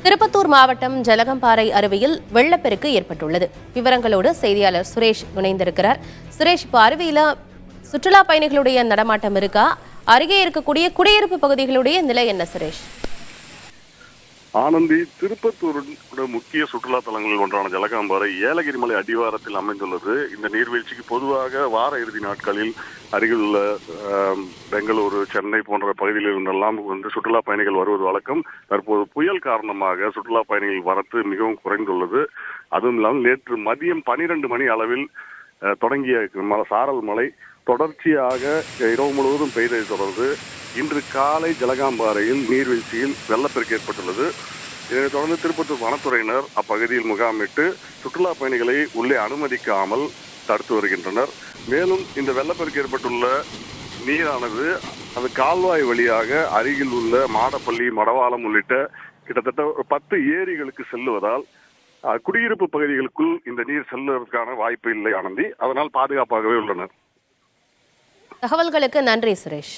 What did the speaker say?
திருப்பத்தூர் மாவட்டம் ஜலகம்பாறை அருவியில் வெள்ளப்பெருக்கு ஏற்பட்டுள்ளது. விவரங்களோடு செய்தியாளர் சுரேஷ் இணைந்திருக்கிறார். சுரேஷ், இப்போ அருவியில சுற்றுலா பயணிகளுடைய நடமாட்டம் இருக்கா? அருகே இருக்கக்கூடிய குடியிருப்பு பகுதிகளுடைய நிலை என்ன சுரேஷ்? ஆனந்தி, திருப்பத்தூர் முக்கிய சுற்றுலா தலங்களில் ஒன்றான ஜலகம்பாறை ஏலகிரி மலை அடிவாரத்தில் அமைந்துள்ளது. இந்த நீர்வீழ்ச்சிக்கு பொதுவாக வார இறுதி நாட்களில் அருகில் உள்ள பெங்களூரு, சென்னை போன்ற பகுதியில் இருந்தெல்லாம் சுற்றுலா பயணிகள் வருவது வழக்கம். தற்போது புயல் காரணமாக சுற்றுலா பயணிகள் வரத்து மிகவும் குறைந்துள்ளது. அதுவும் இல்லாமல் நேற்று மதியம் 12 மணி அளவில் தொடங்கிய சாரல் மழை தொடர்ச்சியாக இரவு முழுவதும் பெய்ததை தொடர்ந்து இன்று காலை ஜலகம்பாறையில் நீர்வீழ்ச்சியில் வெள்ளப்பெருக்கு ஏற்பட்டுள்ளது. இதனைத் தொடர்ந்து திருப்பத்தூர் வனத்துறையினர் அப்பகுதியில் முகாமிட்டு சுற்றுலா பயணிகளை உள்ளே அனுமதிக்காமல் தடுத்து வருகின்றனர். மேலும் இந்த வெள்ளப்பெருக்கு ஏற்பட்டுள்ள நீரானது அது கால்வாய் வழியாக அருகில் உள்ள மாடப்பள்ளி, மடவாளம் உள்ளிட்ட கிட்டத்தட்ட 10 ஏரிகளுக்கு செல்லுவதால் குடியிருப்பு பகுதிகளுக்குள் இந்த நீர் செல்வதற்கான வாய்ப்பு இல்லை ஆனந்தி. அதனால் பாதுகாப்பாகவே உள்ளனர். தகவல்களுக்கு நன்றி சுரேஷ்.